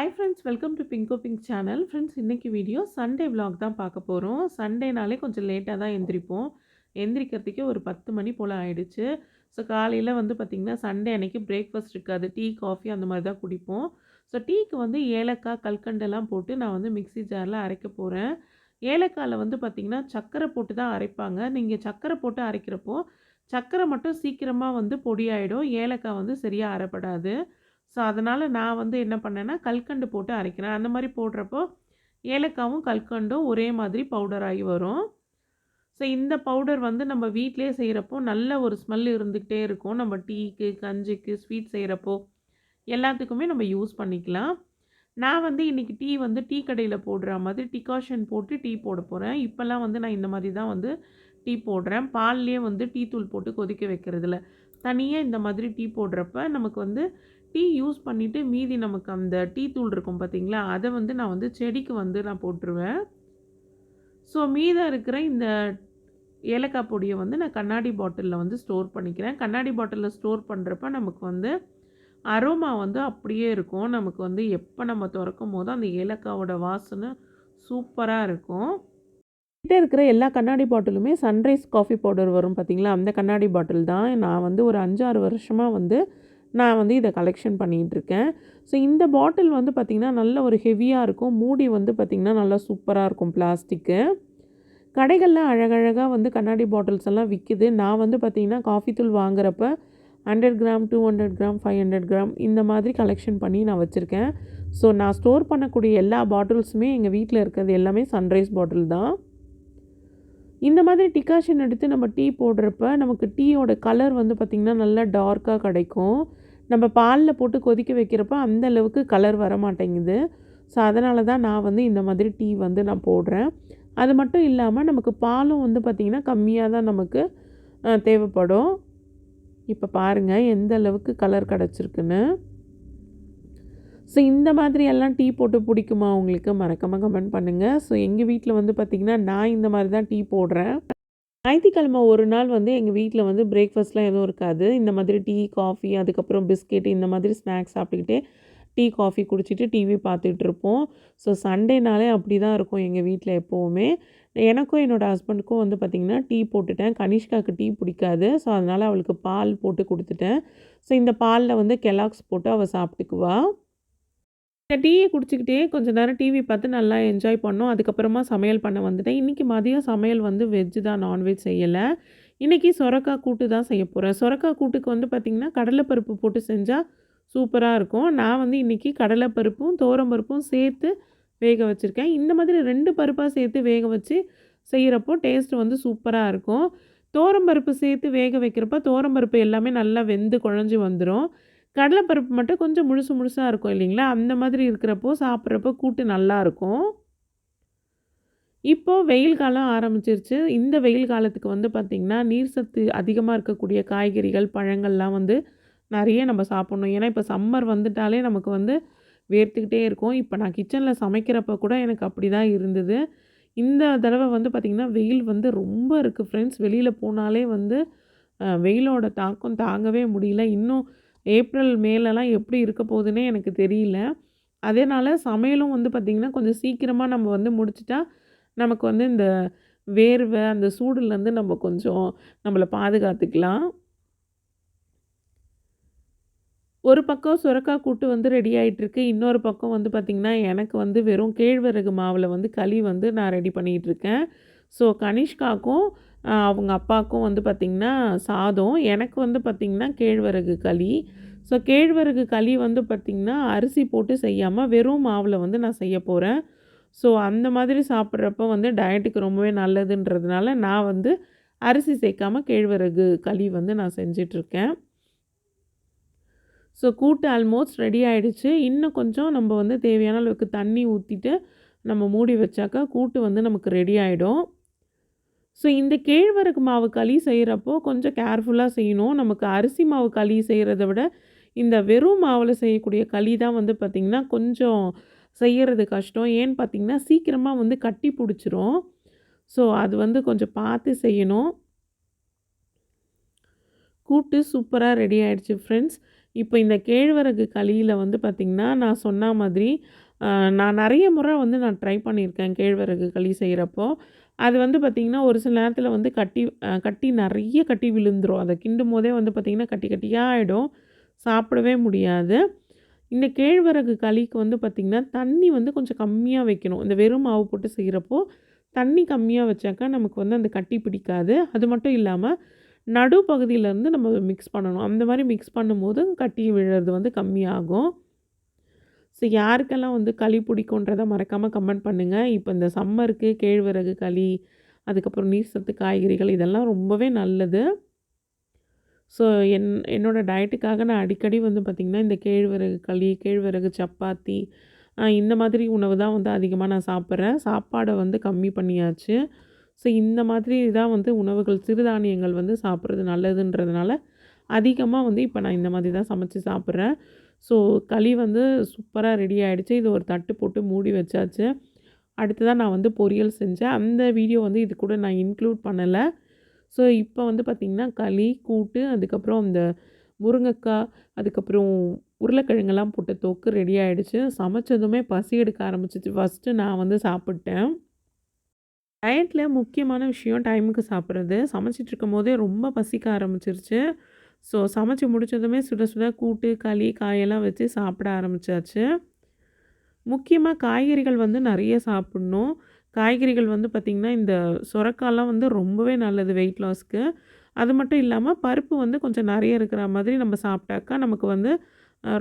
Hi friends, welcome to Bingo pink channel. Friends, இன்னைக்கு video Sunday vlog தான் பார்க்க போகிறோம். சண்டேனாலே கொஞ்சம் லேட்டாக தான் எந்திரிப்போம். எந்திரிக்கிறதுக்கே ஒரு 10 மணி போல் ஆயிடுச்சு. ஸோ காலையில் வந்து பார்த்திங்கன்னா சண்டே அன்னைக்கு பிரேக்ஃபாஸ்ட் இருக்காது. டீ காஃபி அந்த மாதிரி தான் குடிப்போம். ஸோ டீக்கு வந்து ஏலக்காய் கல்கண்டெல்லாம் போட்டு நான் வந்து மிக்ஸி ஜாரில் அரைக்க போகிறேன். ஏலக்காயில் வந்து பார்த்திங்கன்னா சர்க்கரை போட்டு தான் அரைப்பாங்க. நீங்கள் சர்க்கரை போட்டு அரைக்கிறப்போ சர்க்கரை மட்டும் சீக்கிரமாக வந்து பொடியாயிடும். ஏலக்காய் வந்து சரியாக அரைப்படாது. ஸோ அதனால் நான் வந்து என்ன பண்ணேன்னா கல்கண்டு போட்டு அரைக்கிறேன். அந்த மாதிரி போடுறப்போ ஏலக்காவும் கல்கண்டும் ஒரே மாதிரி பவுடர் ஆகி வரும். ஸோ இந்த பவுடர் வந்து நம்ம வீட்டிலேயே செய்கிறப்போ நல்ல ஒரு ஸ்மெல் இருந்துக்கிட்டே இருக்கும். நம்ம டீக்கு, கஞ்சிக்கு, ஸ்வீட் செய்கிறப்போ எல்லாத்துக்குமே நம்ம யூஸ் பண்ணிக்கலாம். நான் வந்து இன்றைக்கி டீ வந்து டீ கடையில் போடுற மாதிரி டிகாஷன் போட்டு டீ போட போகிறேன். இப்போல்லாம் வந்து நான் இந்த மாதிரி தான் வந்து டீ போடுறேன். பால்லேயே வந்து டீ தூள் போட்டு கொதிக்க வைக்கிறதில்ல. தனியாக இந்த மாதிரி டீ போடுறப்ப நமக்கு வந்து டீ யூஸ் பண்ணிவிட்டு மீதி நமக்கு அந்த டீ தூள் இருக்கும் பார்த்தீங்களா, அதை வந்து நான் வந்து செடிக்கு வந்து நான் போட்டுருவேன். ஸோ மீதம் இருக்கிற இந்த ஏலக்காய் பொடியை வந்து நான் கண்ணாடி பாட்டிலில் வந்து ஸ்டோர் பண்ணிக்கிறேன். கண்ணாடி பாட்டிலில் ஸ்டோர் பண்ணுறப்ப நமக்கு வந்து அரோமா வந்து அப்படியே இருக்கும். நமக்கு வந்து எப்போ நம்ம திறக்கும் போது அந்த ஏலக்காவோட வாசனை சூப்பராக இருக்கும். கிட்ட இருக்கிற எல்லா கண்ணாடி பாட்டிலுமே சன்ரைஸ் காஃபி பவுடர் வரும் பார்த்தீங்களா, அந்த கண்ணாடி பாட்டில் தான். நான் வந்து ஒரு 5, 6 வருஷமாக வந்து நான் வந்து இதை கலெக்ஷன் பண்ணிகிட்ருக்கேன். ஸோ இந்த பாட்டில் வந்து பார்த்திங்கன்னா நல்ல ஒரு ஹெவியாக இருக்கும். மூடி வந்து பார்த்திங்கன்னா நல்லா சூப்பராக இருக்கும் பிளாஸ்டிக்கு. கடைகளில் அழகழகாக வந்து கண்ணாடி பாட்டில்ஸ் எல்லாம் விற்கிது. நான் வந்து பார்த்திங்கன்னா காஃபி தூள் வாங்குறப்ப 100 கிராம், 200 கிராம், 500 கிராம் இந்த மாதிரி கலெக்ஷன் பண்ணி நான் வச்சுருக்கேன். ஸோ நான் ஸ்டோர் பண்ணக்கூடிய எல்லா பாட்டில்ஸுமே எங்கள் வீட்டில் இருக்கிறது எல்லாமே சன்ரைஸ் பாட்டில் தான். இந்த மாதிரி டிகாஷன் எடுத்து நம்ம டீ போடுறப்ப நமக்கு டீயோட கலர் வந்து பார்த்திங்கன்னா நல்லா டார்க்காக கிடைக்கும். நம்ம பாலில் போட்டு கொதிக்க வைக்கிறப்ப அந்த அளவுக்கு கலர் வர மாட்டேங்குது. ஸோ அதனால தான் நான் வந்து இந்த மாதிரி டீ வந்து நான் போடுறேன். அது மட்டும் இல்லாமல் நமக்கு பாலும் வந்து பார்த்திங்கன்னா கம்மியாக தான் நமக்கு தேவைப்படும். இப்போ பாருங்கள் எந்த அளவுக்கு கலர் கிடச்சிருக்குன்னு. ஸோ இந்த மாதிரி எல்லாம் டீ போட்டு பிடிக்குமா உங்களுக்கு? மறக்காமல் கமெண்ட் பண்ணுங்கள். ஸோ எங்கள் வீட்டில் வந்து பார்த்திங்கன்னா நான் இந்த மாதிரி தான் டீ போடுறேன். ஞாயிற்றுக்கிழமை ஒரு நாள் வந்து எங்கள் வீட்டில் வந்து பிரேக்ஃபாஸ்ட்லாம் எதுவும் இருக்காது. இந்த மாதிரி டீ, காஃபி, அதுக்கப்புறம் பிஸ்கெட் இந்த மாதிரி ஸ்நாக்ஸ் சாப்பிட்டுக்கிட்டே டீ, காஃபி குடிச்சிட்டு டிவி பார்த்துட்டு இருப்போம். ஸோ சண்டேனாலே அப்படி தான் இருக்கும் எங்கள் வீட்டில் எப்போவுமே. எனக்கும் என்னோடய ஹஸ்பண்டுக்கும் வந்து பார்த்திங்கன்னா டீ போட்டுட்டேன். கனிஷ்காவுக்கு டீ பிடிக்காது. ஸோ அதனால் அவளுக்கு பால் போட்டு கொடுத்துட்டேன். ஸோ இந்த பாலில் வந்து கெலாக்ஸ் போட்டு அவள் சாப்பிட்டுக்குவா. இந்த டீயை குடிச்சிக்கிட்டே கொஞ்சம் நேரம் டிவி பார்த்து நல்லா என்ஜாய் பண்ணோம். அதுக்கப்புறமா சமையல் பண்ண வந்துட்டேன். இன்றைக்கி மதியம் சமையல் வந்து வெஜ்ஜு தான், நான்வெஜ் செய்யலை. இன்றைக்கி சொரக்காய் கூட்டு தான் செய்ய போகிறேன். சொரக்காய் கூட்டுக்கு வந்து பார்த்திங்கன்னா கடலைப்பருப்பு போட்டு செஞ்சால் சூப்பராக இருக்கும். நான் வந்து இன்றைக்கி கடலைப்பருப்பும் பருப்பும் சேர்த்து வேக வச்சுருக்கேன். இந்த மாதிரி 2 பருப்பாக சேர்த்து வேக வச்சு செய்கிறப்போ டேஸ்ட்டு வந்து சூப்பராக இருக்கும். பருப்பு சேர்த்து வேக வைக்கிறப்ப பருப்பு எல்லாமே நல்லா வெந்து குழஞ்சி வந்துடும். கடலைப்பருப்பு மட்டும் கொஞ்சம் முழுசு முழுசாக இருக்கும் இல்லைங்களா, அந்த மாதிரி இருக்கிறப்போ சாப்பிட்றப்போ கூட்டு நல்லாயிருக்கும். இப்போது வெயில் காலம் ஆரம்பிச்சிருச்சு. இந்த வெயில் காலத்துக்கு வந்து பார்த்திங்கன்னா நீர் சத்து அதிகமாக இருக்கக்கூடிய காய்கறிகள், பழங்கள்லாம் வந்து நிறைய நம்ம சாப்பிட்ணும். ஏன்னா இப்போ சம்மர் வந்துட்டாலே நமக்கு வந்து வேர்த்துக்கிட்டே இருக்கும். இப்போ நான் கிச்சனில் சமைக்கிறப்ப கூட எனக்கு அப்படி தான் இருந்தது. இந்த தடவை வந்து பார்த்திங்கன்னா வெயில் வந்து ரொம்ப இருக்குது ஃப்ரெண்ட்ஸ். வெளியில் போனாலே வந்து வெயிலோட தாக்கம் தாங்கவே முடியல. இன்னும் ஏப்ரல், மேலலாம் எப்படி இருக்க போகுதுன்னே எனக்கு தெரியல. அதனால் சமையலும் வந்து பார்த்திங்கன்னா கொஞ்சம் சீக்கிரமாக நம்ம வந்து முடிச்சிட்டா நமக்கு வந்து இந்த வேர்வை, அந்த சூடுலேருந்து நம்ம கொஞ்சம் நம்மளை பாதுகாத்துக்கலாம். ஒரு பக்கம் சுரக்காய் கூட்டு வந்து ரெடி ஆகிட்டுருக்கு. இன்னொரு பக்கம் வந்து பார்த்திங்கன்னா எனக்கு வந்து வெறும் கேழ்வரகு மாவில் வந்து களி வந்து நான் ரெடி பண்ணிகிட்ருக்கேன். ஸோ கனிஷ்காக்கும் அவங்க அப்பாவுக்கும் வந்து பார்த்திங்கன்னா சாதம், எனக்கு வந்து பார்த்திங்கன்னா கேழ்வரகு களி. ஸோ கேழ்வரகு களி வந்து பார்த்திங்கன்னா அரிசி போட்டு செய்யாமல் வெறும் மாவில் வந்து நான் செய்ய போகிறேன். ஸோ அந்த மாதிரி சாப்பிட்றப்ப வந்து டயட்டுக்கு ரொம்பவே நல்லதுன்றதுனால நான் வந்து அரிசி சேர்க்காமல் கேழ்வரகு களி வந்து நான் செஞ்சிட்ருக்கேன். ஸோ கூட்டு ஆல்மோஸ்ட் ரெடி ஆகிடுச்சு. இன்னும் கொஞ்சம் நம்ம வந்து தேவையான அளவுக்கு தண்ணி ஊற்றிட்டு நம்ம மூடி வச்சாக்கா கூட்டு வந்து நமக்கு ரெடி ஆகிடும். ஸோ இந்த கேழ்வரகு மாவு களி செய்கிறப்போ கொஞ்சம் கேர்ஃபுல்லாக செய்யணும். நமக்கு அரிசி மாவு களி செய்கிறத விட இந்த வெறும் மாவில் செய்யக்கூடிய களி தான் வந்து பார்த்திங்கன்னா கொஞ்சம் செய்கிறது கஷ்டம். ஏன்னு பார்த்திங்கன்னா சீக்கிரமாக வந்து கட்டி பிடிச்சிரும். ஸோ அது வந்து கொஞ்சம் பார்த்து செய்யணும். கூட்டு சூப்பரா ரெடி ஆயிடுச்சு ஃப்ரெண்ட்ஸ். இப்போ இந்த கேழ்வரகு களியில வந்து பார்த்திங்கன்னா, நான் சொன்ன மாதிரி அ நான் நெறைய முறை வந்து நான் ட்ரை பண்ணியிருக்கேன் கேழ்வரகு களி செய்றப்போ. அது வந்து பார்த்திங்கன்னா, ஒரு சில நேரத்தில வந்து கட்டி நெறைய கட்டி விழுந்துரும். அத கிண்டும்போதே வந்து பார்த்திங்கன்னா, கட்டி கட்டியா ஆயிடும். சாப்பிடவே முடியாது. இந்த கேழ்வரகு களிக்கு வந்து பார்த்திங்கன்னா, தண்ணி வந்து கொஞ்சம் கம்மியா வைக்கணும். இந்த வெறும் மாவு போட்டு செய்றப்போ, தண்ணி கம்மியா வச்சாக்கா நமக்கு வந்து அந்த கட்டி பிடிக்காது. அது மட்டும் இல்லாம, நடு பகுதியிலேருந்து நம்ம மிக்ஸ் பண்ணணும். அந்த மாரி மிக்ஸ் பண்ணும்போது கட்டி விழுறது வந்து கம்மியாகும். ஸோ யாருக்கெல்லாம் வந்து களி பிடிக்குன்றத மறக்காம கமெண்ட் பண்ணுங்க. இப்போ இந்த சம்மருக்கு கேழ்வரகு களி, அதுக்கப்புறம் நீர் சத்து காய்கறிகள் இதெல்லாம் ரொம்பவே நல்லது. ஸோ என்னோட டயட்டுக்காக நான் அடிக்கடி வந்து பார்த்திங்கன்னா, இந்த கேழ்வரகு களி, கேழ்வரகு சப்பாத்தி இந்த மாதிரி உணவு தான் வந்து அதிகமா நான் சாப்பிட்றேன். சாப்பாட வந்து கம்மி பண்ணியாச்சு. ஸோ இந்த மாதிரி தான் வந்து உணவுகள் சிறுதானியங்கள் வந்து சாப்பிட்றது நல்லதுன்றதுனால, அதிகமா வந்து இப்போ நான் இந்த மாதிரி தான் சமைச்சு சாப்பிட்றேன். ஸோ களி வந்து சூப்பரா ரெடி ஆயிடுச்சு. இது ஒரு தட்டு போட்டு மூடி வச்சாச்சு. அடுத்ததா நான் வந்து பொரியல் செஞ்சேன். அந்த வீடியோ வந்து இது கூட நான் இன்க்ளூட் பண்ணல. ஸோ இப்போ வந்து பார்த்திங்கன்னா, களி, கூட்டு, அதுக்கப்புறம் இந்த முருங்கக்கா, அதுக்கப்புறம் உருளைக்கிழங்கெல்லாம் போட்ட தொக்கு ரெடி ஆயிடுச்சு. சமைச்சதுமே பசி எடுக்க ஆரம்பிச்சுச்சு. ஃபஸ்ட்டு நான் வந்து சாப்பிட்டேன். டயட்ல முக்கியமான விஷயம் டைமுக்கு சாப்பிட்றது. சமைச்சிட்ருக்கும்போதே ரொம்ப பசிக்க ஆரம்பிச்சிருச்சு. ஸோ சமைச்சு முடிச்சதுமே சுட சுட கூட்டு, களி, காயெல்லாம் வச்சு சாப்பிட ஆரம்பிச்சாச்சு. முக்கியமா காய்கறிகள் வந்து நெறைய சாப்பிடணும். காய்கறிகள் வந்து பார்த்திங்கன்னா, இந்த சொரக்காலாம் வந்து ரொம்பவே நல்லது வெயிட் லாஸ்க்கு. அது மட்டும் இல்லாம பருப்பு வந்து கொஞ்சம் நெறைய இருக்கிற மாதிரி நம்ம சாப்பிட்டாக்கா, நமக்கு வந்து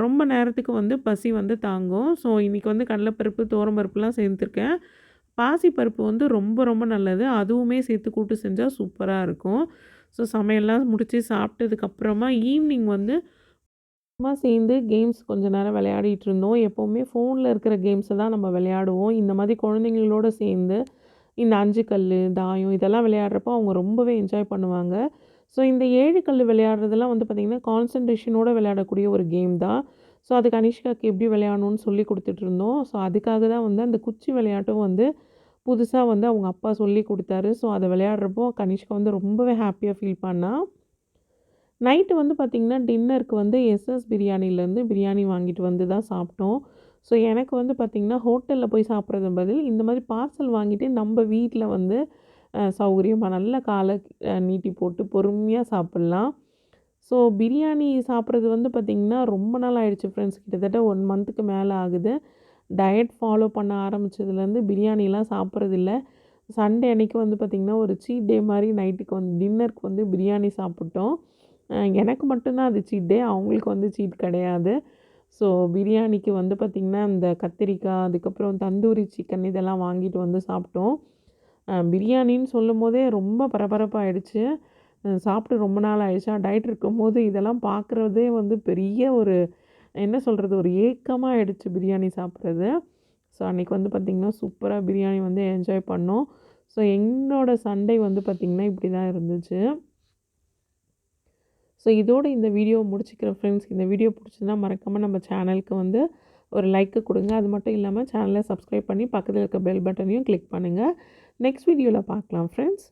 ரொம்ப நேரத்துக்கு வந்து பசி வந்து தாங்கும். ஸோ இன்றைக்கி வந்து கடலைப்பருப்பு, துவரம்பருப்புலாம் சேர்த்துருக்கேன். பாசிப்பருப்பு வந்து ரொம்ப ரொம்ப நல்லது. அதுவுமே சேர்த்து கூட்டு செஞ்சா சூப்பரா இருக்கும். ஸோ சமையல்லாம் முடிச்சு சாப்பிட்டதுக்கப்புறமா ஈவினிங் வந்து சும்மா சேர்ந்து கேம்ஸ் கொஞ்ச நேரம் விளையாடிட்டு இருந்தோம். எப்பவுமே ஃபோன்ல இருக்கிற கேம்ஸ தான் நம்ம விளையாடுவோம். இந்த மாதிரி குழந்தைங்களோட சேர்ந்து இந்த 5 கல்லு, தாயம் இதெல்லாம் விளையாடுறப்போ அவங்க ரொம்பவே என்ஜாய் பண்ணுவாங்க. ஸோ இந்த 7 கல்லு விளையாடுறதெல்லாம் வந்து பார்த்திங்கன்னா, கான்சன்ட்ரேஷனோட விளையாடக்கூடிய ஒரு கேம் தான். ஸோ அது கனிஷ்காக்கு எப்படி விளையாடணும்னு சொல்லிக் குடுத்துட்ருந்தோம். ஸோ அதுக்காக தான் வந்து அந்த குச்சி விளையாட்டும் வந்து புதுசா வந்து அவங்க அப்பா சொல்லிக் குடுத்தாரு. ஸோ அத விளையாடுறப்போ கனிஷ்கா வந்து ரொம்பவே ஹாப்பியா ஃபீல் பண்ணா. நைட்டு வந்து பார்த்திங்கன்னா, டின்னருக்கு வந்து எஸ்எஸ் பிரியாணிலேருந்து பிரியாணி வாங்கிட்டு வந்து தான் சாப்பிட்டோம். ஸோ எனக்கு வந்து பார்த்திங்கன்னா, ஹோட்டல்ல போய் சாப்பிட்றது பதில் இந்த மாதிரி பார்சல் வாங்கிட்டு நம்ம வீட்ல வந்து சௌகரியமா நல்லா கால நீட்டி போட்டு பொறுமையா சாப்பிட்லாம். ஸோ பிரியாணி சாப்பிட்றது வந்து பார்த்திங்கன்னா, ரொம்ப நாள் ஆயிடுச்சு ஃப்ரெண்ட்ஸ். கிட்டத்தட்ட 1 மந்த்துக்கு மேல ஆகுது. டயட் ஃபாலோ பண்ண ஆரம்பிச்சதுலேருந்து பிரியாணிலாம் சாப்பிட்றதில்ல. சண்டே அன்னைக்கு வந்து பார்த்திங்கன்னா, ஒரு சீட் டே மாரி நைட்டுக்கு வந்து டின்னருக்கு வந்து பிரியாணி சாப்பிட்டோம். எனக்கு மட்டும் தான் அது சீட் டே. அவங்களுக்கு வந்து சீட் கிடையாது. ஸோ பிரியாணிக்கு வந்து பார்த்திங்கன்னா, இந்த கத்திரிக்காய், அதுக்கப்புறம் தந்தூரி சிக்கன் இதெல்லாம் வாங்கிட்டு வந்து சாப்பிட்டோம். பிரியாணின்னு சொல்லும்போதே ரொம்ப பரபரப்பாயிடுச்சு. சாப்பிட்டு ரொம்ப நாள் ஆயிடுச்சா, டயட் இருக்கும்போது இதெல்லாம் பார்க்குறதே வந்து பெரிய ஒரு என்ன சொல்கிறது, ஒரு ஏக்கமா ஆயிடுச்சு பிரியாணி சாப்பிட்றது. ஸோ அன்றைக்கி வந்து பார்த்திங்கன்னா, சூப்பரா பிரியாணி வந்து என்ஜாய் பண்ணோம். ஸோ என்னோட சண்டே வந்து பார்த்திங்கன்னா, இப்படி தான் இருந்துச்சு. ஸோ இதோட இந்த வீடியோவை முடிச்சுக்கிறேன் ஃப்ரெண்ட்ஸ். இந்த வீடியோ பிடிச்சிருந்தா மறக்காமல் நம்ம சேனலுக்கு வந்து ஒரு லைக்கு கொடுங்க. அது மட்டும் இல்லாமல் சேனலை சப்ஸ்கிரைப் பண்ணி பக்கத்தில் இருக்க பெல் பட்டனையும் கிளிக் பண்ணுங்கள். நெக்ஸ்ட் வீடியோவில் பார்க்கலாம் ஃப்ரெண்ட்ஸ்.